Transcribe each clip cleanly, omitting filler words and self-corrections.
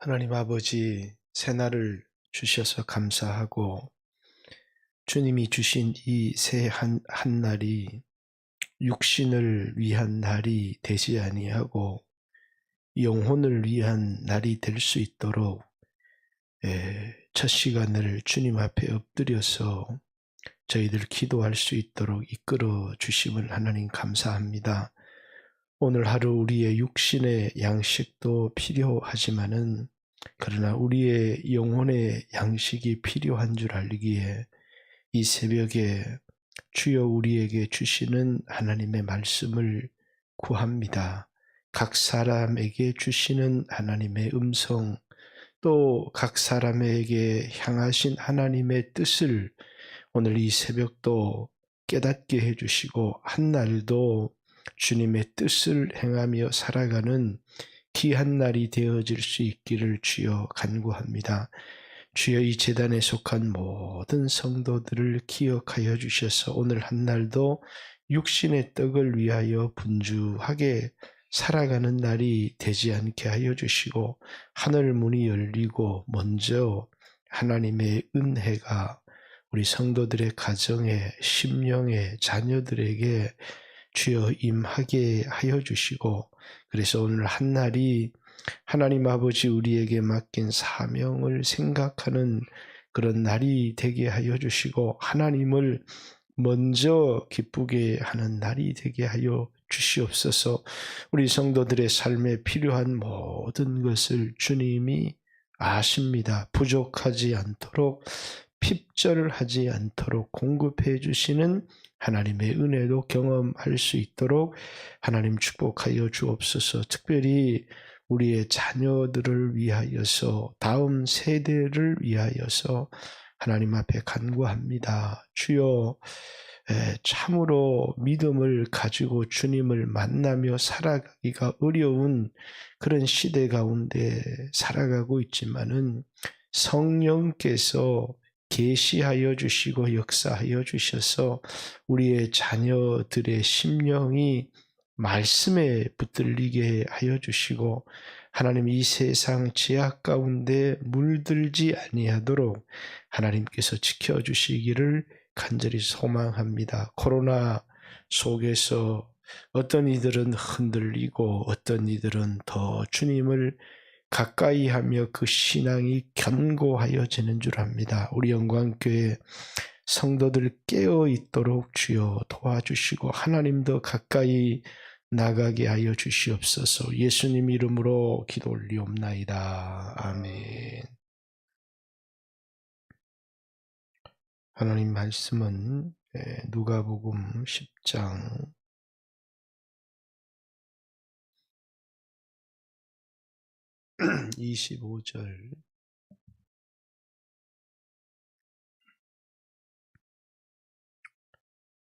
하나님 아버지, 새날을 주셔서 감사하고 주님이 주신 이 새 한 날이 육신을 위한 날이 되지 아니하고 영혼을 위한 날이 될 수 있도록 첫 시간을 주님 앞에 엎드려서 저희들 기도할 수 있도록 이끌어 주심을 하나님 감사합니다. 오늘 하루 우리의 육신의 양식도 필요하지만은 그러나 우리의 영혼의 양식이 필요한 줄 알기에 이 새벽에 주여 우리에게 주시는 하나님의 말씀을 구합니다. 각 사람에게 주시는 하나님의 음성, 또 각 사람에게 향하신 하나님의 뜻을 오늘 이 새벽도 깨닫게 해주시고 한 날도 주님의 뜻을 행하며 살아가는 귀한 날이 되어질 수 있기를 주여 간구합니다. 주여 이 제단에 속한 모든 성도들을 기억하여 주셔서 오늘 한 날도 육신의 떡을 위하여 분주하게 살아가는 날이 되지 않게 하여 주시고 하늘 문이 열리고 먼저 하나님의 은혜가 우리 성도들의 가정에 심령에 자녀들에게 주여 임하게 하여 주시고 그래서 오늘 한 날이 하나님 아버지 우리에게 맡긴 사명을 생각하는 그런 날이 되게 하여 주시고 하나님을 먼저 기쁘게 하는 날이 되게 하여 주시옵소서. 우리 성도들의 삶에 필요한 모든 것을 주님이 아십니다. 부족하지 않도록 핍절하지 않도록 공급해 주시는 하나님의 은혜도 경험할 수 있도록 하나님 축복하여 주옵소서. 특별히 우리의 자녀들을 위하여서 다음 세대를 위하여서 하나님 앞에 간구합니다. 주여 참으로 믿음을 가지고 주님을 만나며 살아가기가 어려운 그런 시대 가운데 살아가고 있지만은 성령께서 계시하여 주시고 역사하여 주셔서 우리의 자녀들의 심령이 말씀에 붙들리게 하여 주시고 하나님 이 세상 죄악 가운데 물들지 아니하도록 하나님께서 지켜주시기를 간절히 소망합니다. 코로나 속에서 어떤 이들은 흔들리고 어떤 이들은 더 주님을 가까이 하며 그 신앙이 견고하여지는 줄 압니다. 우리 영광교회 성도들 깨어 있도록 주여 도와주시고 하나님도 가까이 나가게 하여 주시옵소서. 예수님 이름으로 기도 올리옵나이다. 아멘. 하나님 말씀은 누가복음 10장 25절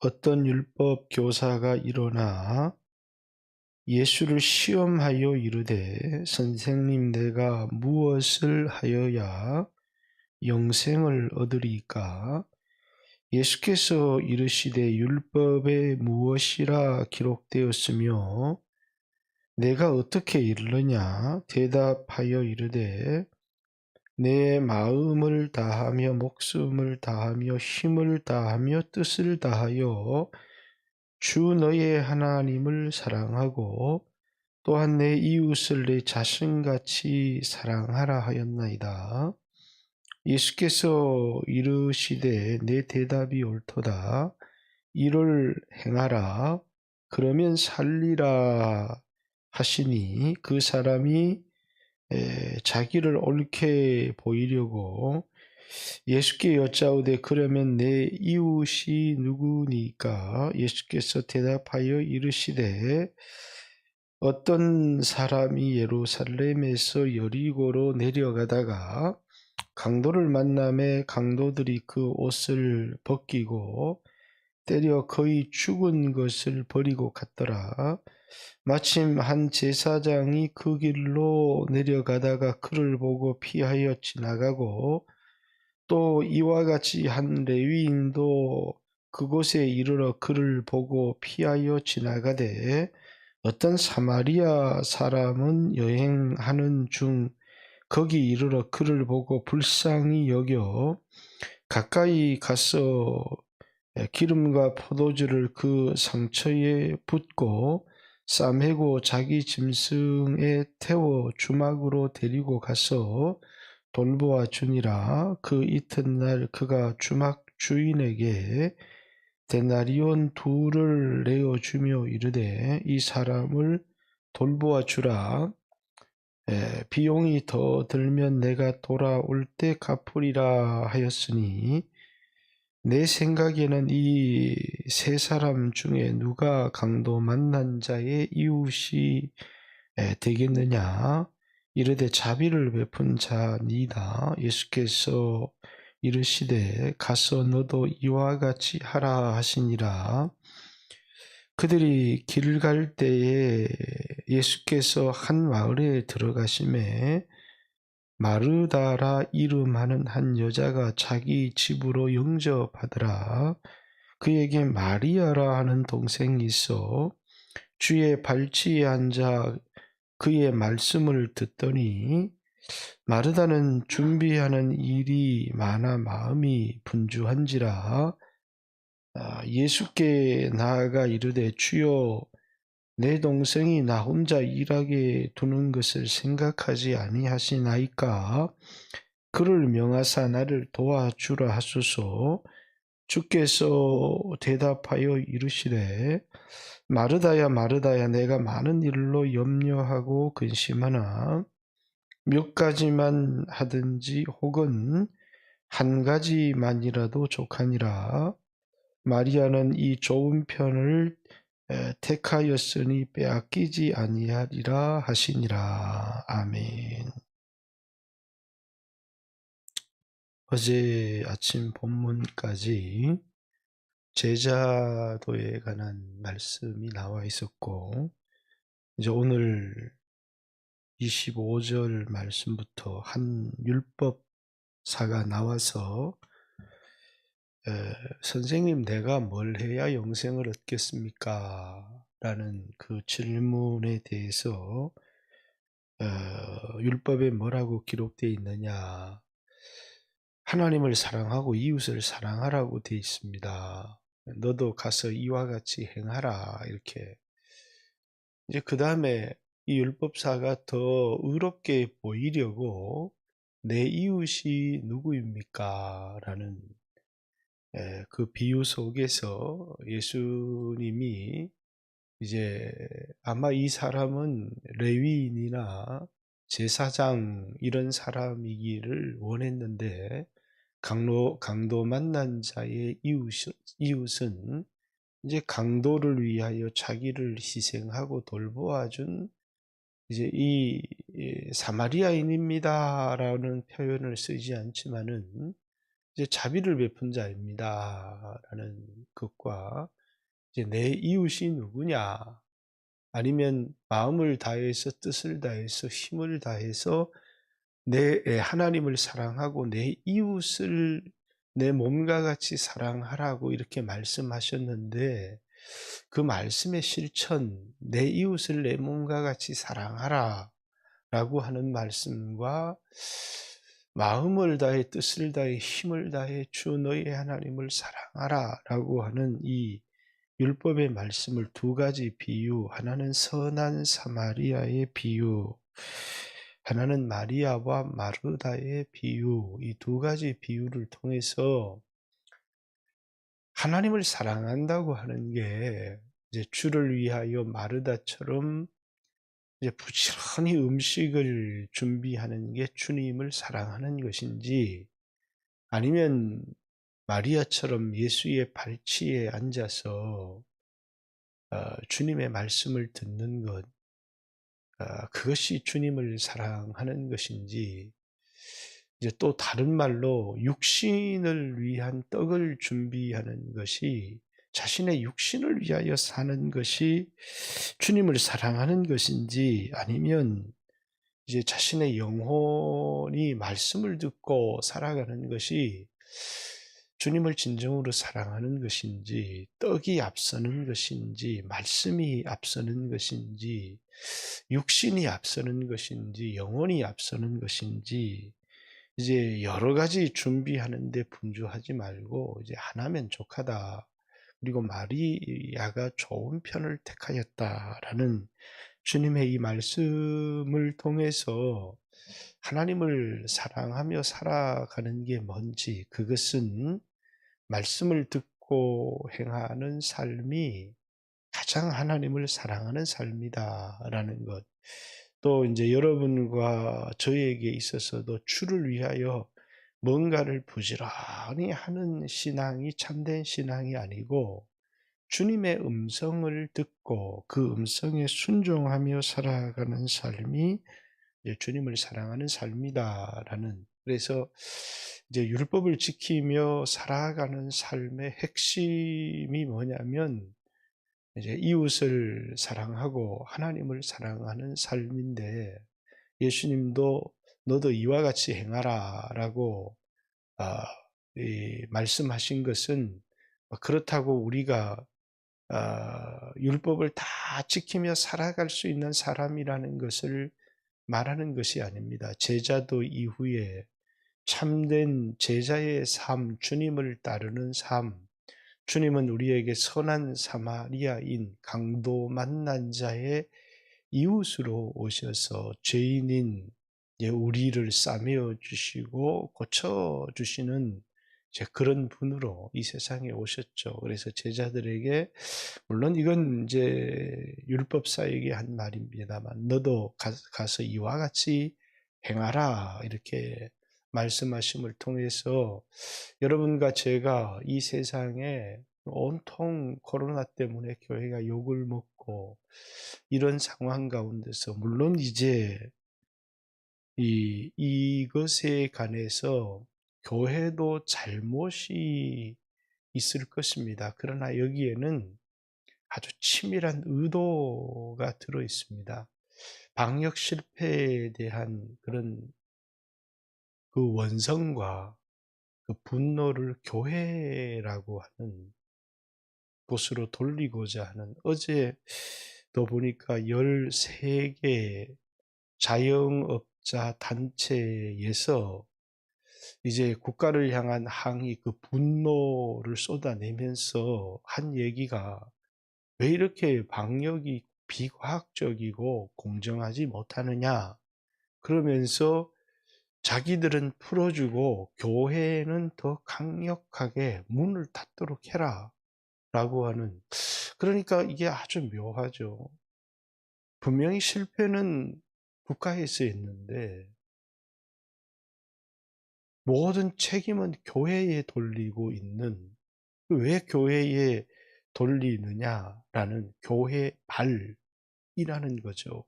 어떤 율법 교사가 일어나 예수를 시험하여 이르되 선생님 내가 무엇을 하여야 영생을 얻으리까? 예수께서 이르시되 율법에 무엇이라 기록되었으며 내가 어떻게 이르느냐? 대답하여 이르되 내 마음을 다하며 목숨을 다하며 힘을 다하며 뜻을 다하여 주 너의 하나님을 사랑하고 또한 내 이웃을 내 자신같이 사랑하라 하였나이다. 예수께서 이르시되 내 대답이 옳도다. 이를 행하라. 그러면 살리라 하시니 그 사람이 자기를 옳게 보이려고 예수께 여짜오되 그러면 내 이웃이 누구니까? 예수께서 대답하여 이르시되 어떤 사람이 예루살렘에서 여리고로 내려가다가 강도를 만나매 강도들이 그 옷을 벗기고 때려 거의 죽은 것을 버리고 갔더라. 마침 한 제사장이 그 길로 내려가다가 그를 보고 피하여 지나가고 또 이와 같이 한 레위인도 그곳에 이르러 그를 보고 피하여 지나가되 어떤 사마리아 사람은 여행하는 중 거기 이르러 그를 보고 불쌍히 여겨 가까이 가서 기름과 포도주를 그 상처에 붓고 싸매고 자기 짐승에 태워 주막으로 데리고 가서 돌보아 주니라. 그 이튿날 그가 주막 주인에게 데나리온 둘을 내어 주며 이르되 이 사람을 돌보아 주라. 비용이 더 들면 내가 돌아올 때 갚으리라 하였으니 내 생각에는 이 세 사람 중에 누가 강도 만난 자의 이웃이 되겠느냐. 이르되 자비를 베푼 자니이다. 예수께서 이르시되 가서 너도 이와 같이 하라 하시니라. 그들이 길 갈 때에 예수께서 한 마을에 들어가심에 마르다라 이름하는 한 여자가 자기 집으로 영접하더라. 그에게 마리아라 하는 동생이 있어 주의 발치에 앉아 그의 말씀을 듣더니 마르다는 준비하는 일이 많아 마음이 분주한지라. 예수께 나아가 이르되 주여 내 동생이 나 혼자 일하게 두는 것을 생각하지 아니하시나이까. 그를 명하사 나를 도와주라 하소서. 주께서 대답하여 이르시되 마르다야 마르다야 내가 많은 일로 염려하고 근심하나 몇 가지만 하든지 혹은 한 가지만이라도 족하니라. 마리아는 이 좋은 편을 택하였으니 빼앗기지 아니하리라 하시니라. 아멘. 어제 아침 본문까지 제자도에 관한 말씀이 나와 있었고, 이제 오늘 25절 말씀부터 한 율법사가 나와서 선생님 내가 뭘 해야 영생을 얻겠습니까? 라는 그 질문에 대해서 율법에 뭐라고 기록되어 있느냐? 하나님을 사랑하고 이웃을 사랑하라고 되어 있습니다. 너도 가서 이와 같이 행하라. 이렇게. 이제 그 다음에 이 율법사가 더 의롭게 보이려고 내 이웃이 누구입니까? 라는 그 비유 속에서 예수님이 이제 아마 이 사람은 레위인이나 제사장 이런 사람이기를 원했는데 강도 만난 자의 이웃은 이제 강도를 위하여 자기를 희생하고 돌보아준 이제 이 사마리아인입니다라는 표현을 쓰지 않지만은 이제 자비를 베푼 자입니다라는 것과 이제 내 이웃이 누구냐, 아니면 마음을 다해서 뜻을 다해서 힘을 다해서 내 하나님을 사랑하고 내 이웃을 내 몸과 같이 사랑하라고 이렇게 말씀하셨는데 그 말씀의 실천, 내 이웃을 내 몸과 같이 사랑하라 라고 하는 말씀과 마음을 다해 뜻을 다해 힘을 다해 주 너의 하나님을 사랑하라 라고 하는 이 율법의 말씀을 두 가지 비유, 하나는 선한 사마리아의 비유, 하나는 마리아와 마르다의 비유, 이 두 가지 비유를 통해서 하나님을 사랑한다고 하는 게 이제 주를 위하여 마르다처럼 이제 부지런히 음식을 준비하는 게 주님을 사랑하는 것인지, 아니면 마리아처럼 예수의 발치에 앉아서 주님의 말씀을 듣는 것, 그것이 주님을 사랑하는 것인지, 이제 또 다른 말로 육신을 위한 떡을 준비하는 것이, 자신의 육신을 위하여 사는 것이 주님을 사랑하는 것인지, 아니면 이제 자신의 영혼이 말씀을 듣고 살아가는 것이 주님을 진정으로 사랑하는 것인지, 떡이 앞서는 것인지, 말씀이 앞서는 것인지, 육신이 앞서는 것인지, 영혼이 앞서는 것인지, 이제 여러 가지 준비하는데 분주하지 말고 이제 하나면 족하다. 그리고 마리아가 좋은 편을 택하였다라는 주님의 이 말씀을 통해서 하나님을 사랑하며 살아가는 게 뭔지, 그것은 말씀을 듣고 행하는 삶이 가장 하나님을 사랑하는 삶이다라는 것. 또 이제 여러분과 저에게 있어서도 주를 위하여 뭔가를 부지런히 하는 신앙이 참된 신앙이 아니고, 주님의 음성을 듣고 그 음성에 순종하며 살아가는 삶이 이제 주님을 사랑하는 삶이다라는, 그래서 이제 율법을 지키며 살아가는 삶의 핵심이 뭐냐면 이제 이웃을 사랑하고 하나님을 사랑하는 삶인데, 예수님도 너도 이와 같이 행하라라고 아, 말씀하신 것은 그렇다고 우리가 율법을 다 지키며 살아갈 수 있는 사람이라는 것을 말하는 것이 아닙니다. 제자도 이후에 참된 제자의 삶, 주님을 따르는 삶, 주님은 우리에게 선한 사마리아인, 강도 만난 자의 이웃으로 오셔서 죄인인 우리를 싸매어 주시고 고쳐 주시는 그런 분으로 이 세상에 오셨죠. 그래서 제자들에게, 물론 이건 이제 율법사에게 한 말입니다만, 너도 가서 이와 같이 행하라 이렇게 말씀하심을 통해서 여러분과 제가 이 세상에 온통 코로나 때문에 교회가 욕을 먹고 이런 상황 가운데서, 물론 이제 이것에 관해서 교회도 잘못이 있을 것입니다. 그러나 여기에는 아주 치밀한 의도가 들어 있습니다. 방역 실패에 대한 그런 그 원성과 그 분노를 교회라고 하는 곳으로 돌리고자 하는, 어제도 보니까 13개 자영업자 단체에서 이제 국가를 향한 항의, 그 분노를 쏟아내면서 한 얘기가, 왜 이렇게 방역이 비과학적이고 공정하지 못하느냐, 그러면서 자기들은 풀어주고 교회는 더 강력하게 문을 닫도록 해라 라고 하는, 그러니까 이게 아주 묘하죠. 분명히 실패는 국가에서 했는데 모든 책임은 교회에 돌리고 있는, 왜 교회에 돌리느냐라는 교회 발이라는 거죠.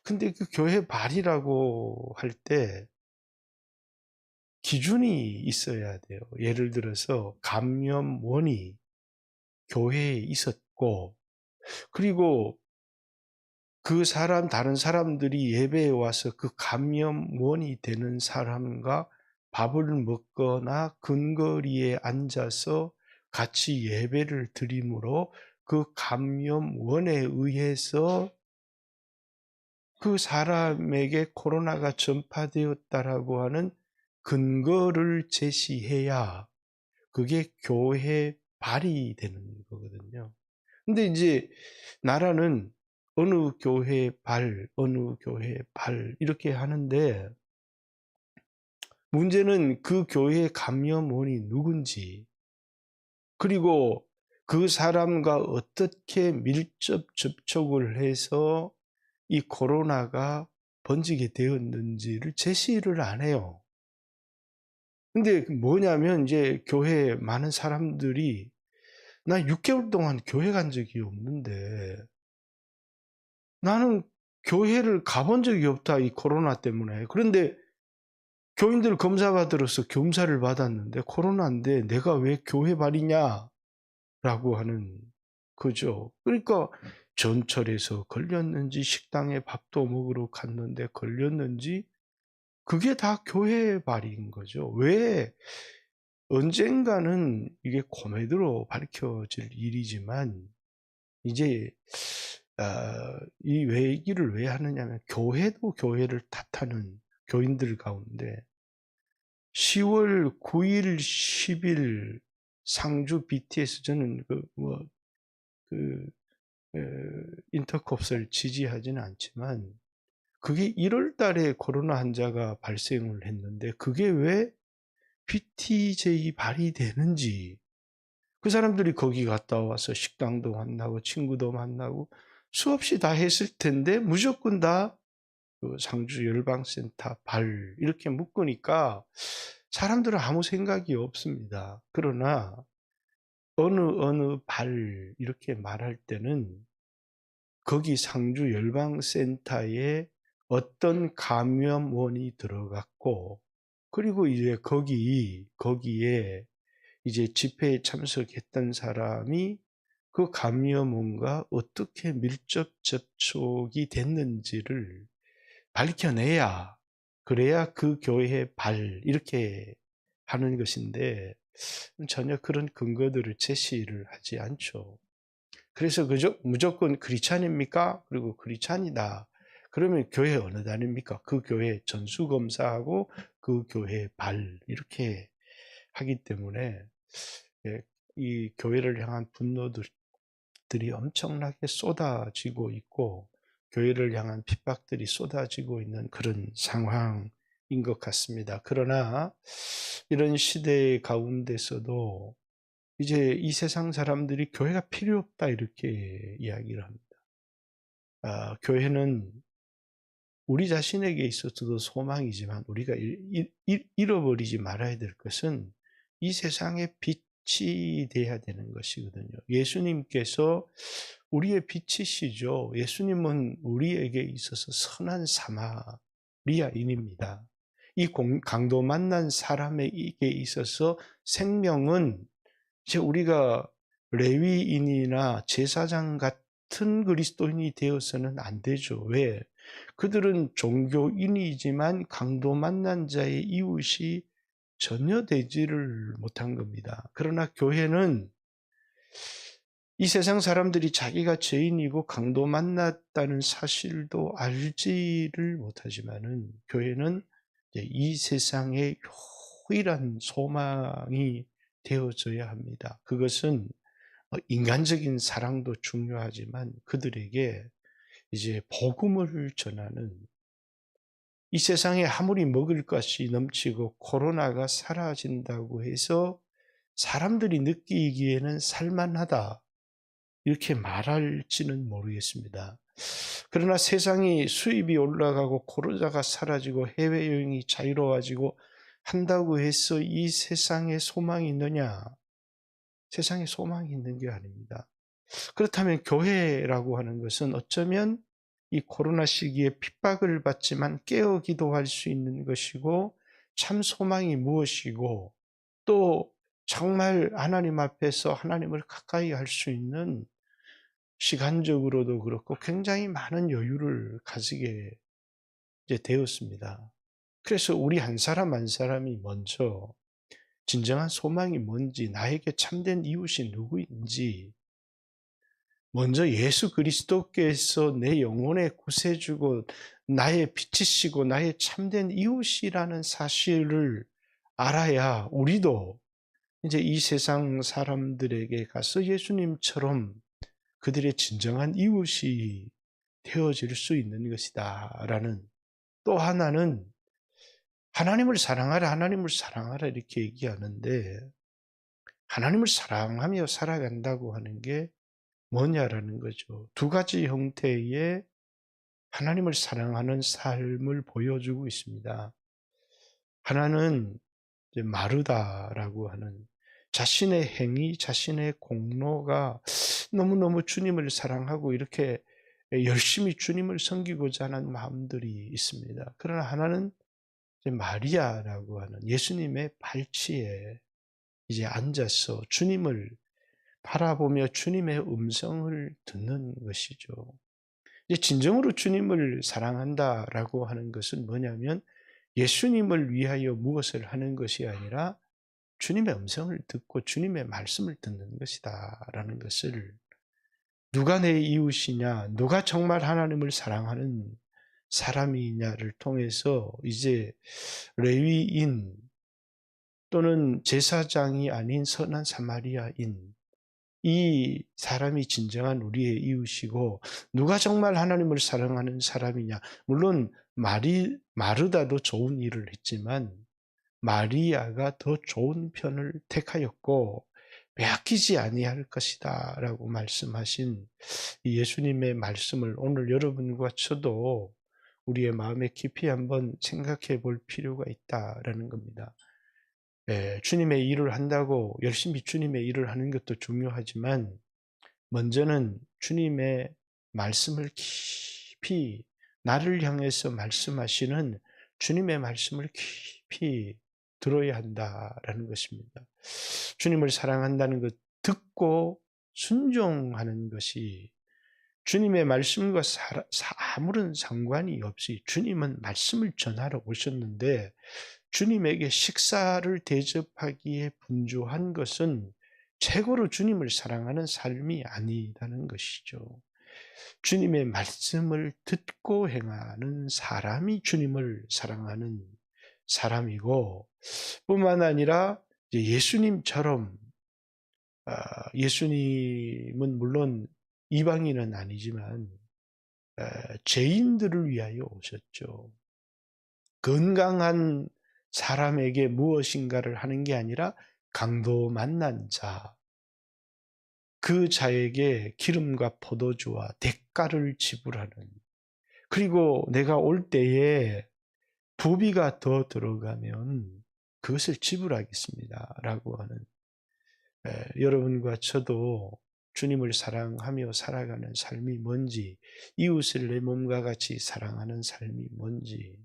근데 그 교회 발이라고 할 때 기준이 있어야 돼요. 예를 들어서 감염원이 교회에 있었고, 그리고 그 사람, 다른 사람들이 예배에 와서 그 감염원이 되는 사람과 밥을 먹거나 근거리에 앉아서 같이 예배를 드림으로 그 감염원에 의해서 그 사람에게 코로나가 전파되었다라고 하는 근거를 제시해야 그게 교회 발이 되는 거거든요. 근데 이제 나라는 어느 교회 발, 어느 교회 발 이렇게 하는데, 문제는 그 교회의 감염원이 누군지, 그리고 그 사람과 어떻게 밀접 접촉을 해서 이 코로나가 번지게 되었는지를 제시를 안 해요. 근데 뭐냐면 이제 교회에 많은 사람들이, 나 6개월 동안 교회 간 적이 없는데 나는 교회를 가본 적이 없다, 이 코로나 때문에. 그런데 교인들 검사 받으러서 검사를 받았는데 코로나인데 내가 왜 교회 발이냐 라고 하는 거죠. 그러니까 전철에서 걸렸는지 식당에 밥도 먹으러 갔는데 걸렸는지 그게 다 교회 발인 거죠. 왜 언젠가는 이게 코미디로 밝혀질 일이지만 이제 이 얘기를 왜 하느냐면 교회도 교회를 탓하는 교인들 가운데 10월 9일, 10일 상주 BTS 저는 그 인터콥스를 지지하지는 않지만 그게 1월 달에 코로나 환자가 발생을 했는데 그게 왜 BTJ 발휘되는지 그 사람들이 거기 갔다 와서 식당도 만나고 친구도 만나고 수없이 다 했을 텐데 무조건 다 그 상주 열방센터 발 이렇게 묶으니까 사람들은 아무 생각이 없습니다. 그러나 어느 발 이렇게 말할 때는 거기 상주 열방센터에 어떤 감염원이 들어갔고 그리고 이제 거기에 이제 집회에 참석했던 사람이 그 감염원과 어떻게 밀접 접촉이 됐는지를 밝혀내야 그래야 그 교회의 발 이렇게 하는 것인데 전혀 그런 근거들을 제시를 하지 않죠. 그래서 그저 무조건 크리스찬입니까? 그리고 크리스찬이다. 그러면 교회 어느 단입니까? 그 교회 전수검사하고 그 교회 발 이렇게 하기 때문에 이 교회를 향한 분노들이 엄청나게 쏟아지고 있고 교회를 향한 핍박들이 쏟아지고 있는 그런 상황인 것 같습니다. 그러나 이런 시대 가운데서도 이제 이 세상 사람들이 교회가 필요 없다 이렇게 이야기를 합니다. 교회는 우리 자신에게 있어서도 소망이지만 우리가 잃어버리지 말아야 될 것은 이 세상의 빛이 돼야 되는 것이거든요. 예수님께서 우리의 빛이시죠. 예수님은 우리에게 있어서 선한 사마리아인입니다. 이 강도 만난 사람에게 있어서 생명은 이제 우리가 레위인이나 제사장 같은 그리스도인이 되어서는 안 되죠. 왜? 그들은 종교인이지만 강도 만난 자의 이웃이 전혀 되지를 못한 겁니다. 그러나 교회는 이 세상 사람들이 자기가 죄인이고 강도 만났다는 사실도 알지를 못하지만은 교회는 이 세상의 유일한 소망이 되어져야 합니다. 그것은 인간적인 사랑도 중요하지만 그들에게 이제 복음을 전하는 이 세상에 아무리 먹을 것이 넘치고 코로나가 사라진다고 해서 사람들이 느끼기에는 살만하다 이렇게 말할지는 모르겠습니다. 그러나 세상이 수입이 올라가고 코로나가 사라지고 해외여행이 자유로워지고 한다고 해서 이 세상에 소망이 있느냐? 세상에 소망이 있는 게 아닙니다. 그렇다면 교회라고 하는 것은 어쩌면 이 코로나 시기에 핍박을 받지만 깨어 기도할 수 있는 것이고 참 소망이 무엇이고 또 정말 하나님 앞에서 하나님을 가까이 할 수 있는 시간적으로도 그렇고 굉장히 많은 여유를 가지게 이제 되었습니다. 그래서 우리 한 사람 한 사람이 먼저 진정한 소망이 뭔지, 나에게 참된 이웃이 누구인지, 먼저 예수 그리스도께서 내 영혼의 구세주고 나의 빛이시고 나의 참된 이웃이라는 사실을 알아야 우리도 이제 이 세상 사람들에게 가서 예수님처럼 그들의 진정한 이웃이 되어질 수 있는 것이다 라는, 또 하나는 하나님을 사랑하라 하나님을 사랑하라 이렇게 얘기하는데 하나님을 사랑하며 살아간다고 하는 게 뭐냐라는 거죠. 두 가지 형태의 하나님을 사랑하는 삶을 보여주고 있습니다. 하나는 이제 마르다라고 하는 자신의 행위, 자신의 공로가 너무너무 주님을 사랑하고 이렇게 열심히 주님을 섬기고자 하는 마음들이 있습니다. 그러나 하나는 이제 마리아라고 하는 예수님의 발치에 이제 앉아서 주님을 바라보며 주님의 음성을 듣는 것이죠. 이제 진정으로 주님을 사랑한다라고 하는 것은 뭐냐면 예수님을 위하여 무엇을 하는 것이 아니라 주님의 음성을 듣고 주님의 말씀을 듣는 것이다라는 것을, 누가 내 이웃이냐, 누가 정말 하나님을 사랑하는 사람이냐를 통해서 이제 레위인 또는 제사장이 아닌 선한 사마리아인, 이 사람이 진정한 우리의 이웃이고 누가 정말 하나님을 사랑하는 사람이냐. 물론 마르다도 좋은 일을 했지만 마리아가 더 좋은 편을 택하였고 빼앗기지 아니할 것이다 라고 말씀하신 이 예수님의 말씀을 오늘 여러분과 저도 우리의 마음에 깊이 한번 생각해 볼 필요가 있다라는 겁니다. 주님의 일을 한다고 열심히 주님의 일을 하는 것도 중요하지만 먼저는 주님의 말씀을 깊이, 나를 향해서 말씀하시는 주님의 말씀을 깊이 들어야 한다라는 것입니다. 주님을 사랑한다는 것, 듣고 순종하는 것이, 주님의 말씀과 아무런 상관이 없이 주님은 말씀을 전하러 오셨는데 주님에게 식사를 대접하기에 분주한 것은 최고로 주님을 사랑하는 삶이 아니라는 것이죠. 주님의 말씀을 듣고 행하는 사람이 주님을 사랑하는 사람이고, 뿐만 아니라 예수님처럼, 예수님은 물론 이방인은 아니지만 죄인들을 위하여 오셨죠. 건강한 사람에게 무엇인가를 하는 게 아니라 강도 만난 자, 그 자에게 기름과 포도주와 대가를 지불하는, 그리고 내가 올 때에 부비가 더 들어가면 그것을 지불하겠습니다 라고 하는, 여러분과 저도 주님을 사랑하며 살아가는 삶이 뭔지, 이웃을 내 몸과 같이 사랑하는 삶이 뭔지,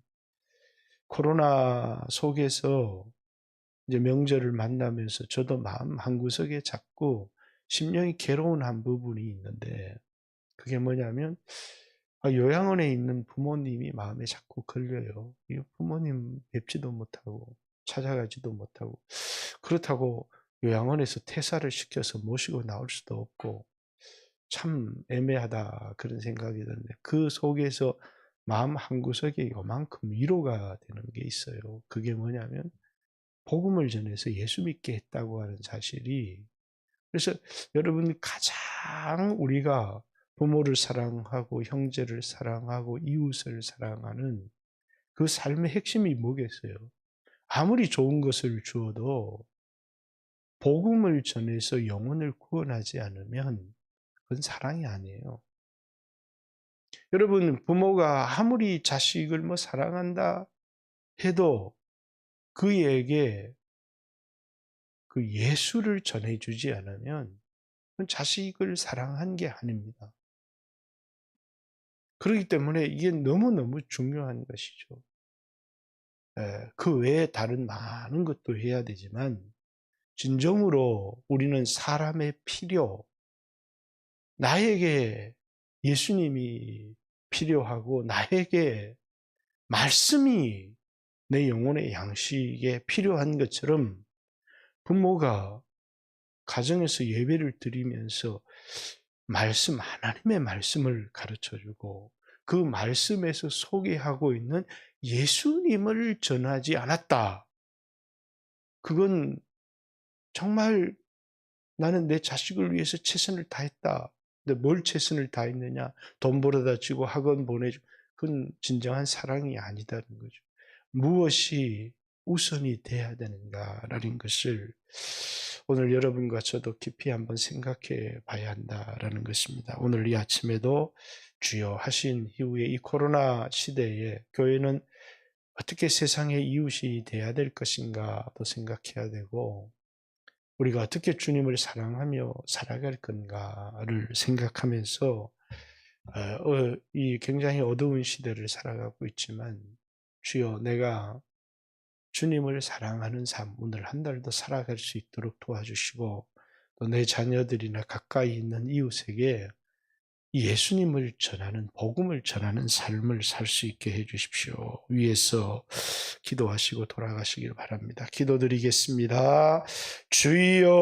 코로나 속에서 이제 명절을 만나면서 저도 마음 한구석에 자꾸 심령이 괴로운 한 부분이 있는데, 그게 뭐냐면 요양원에 있는 부모님이 마음에 자꾸 걸려요. 이 부모님 뵙지도 못하고 찾아가지도 못하고, 그렇다고 요양원에서 퇴사를 시켜서 모시고 나올 수도 없고 참 애매하다 그런 생각이 드는데, 그 속에서 마음 한구석에 요만큼 위로가 되는 게 있어요. 그게 뭐냐면 복음을 전해서 예수 믿게 했다고 하는 사실이, 그래서 여러분, 가장 우리가 부모를 사랑하고 형제를 사랑하고 이웃을 사랑하는 그 삶의 핵심이 뭐겠어요? 아무리 좋은 것을 주어도 복음을 전해서 영혼을 구원하지 않으면 그건 사랑이 아니에요. 여러분, 부모가 아무리 자식을 사랑한다 해도 그에게 그 예수를 전해주지 않으면 그건 자식을 사랑한 게 아닙니다. 그렇기 때문에 이게 너무너무 중요한 것이죠. 그 외에 다른 많은 것도 해야 되지만 진정으로 우리는 사람의 필요, 나에게 예수님이 필요하고 나에게 말씀이 내 영혼의 양식에 필요한 것처럼 부모가 가정에서 예배를 드리면서 하나님의 말씀을 가르쳐주고 그 말씀에서 소개하고 있는 예수님을 전하지 않았다. 그건 정말 나는 내 자식을 위해서 최선을 다했다. 근데 뭘 최선을 다했느냐? 돈 벌어다 주고 학원 보내주고, 그건 진정한 사랑이 아니다는 거죠. 무엇이 우선이 돼야 되는가라는 것을 오늘 여러분과 저도 깊이 한번 생각해 봐야 한다라는 것입니다. 오늘 이 아침에도 주여 하신 이후에 이 코로나 시대에 교회는 어떻게 세상의 이웃이 돼야 될 것인가도 생각해야 되고, 우리가 어떻게 주님을 사랑하며 살아갈 건가를 생각하면서 이 굉장히 어두운 시대를 살아가고 있지만 주여, 내가 주님을 사랑하는 삶 오늘 한 달도 살아갈 수 있도록 도와주시고, 또 내 자녀들이나 가까이 있는 이웃에게 예수님을 전하는, 복음을 전하는 삶을 살 수 있게 해 주십시오. 위에서 기도하시고 돌아가시길 바랍니다. 기도드리겠습니다. 주여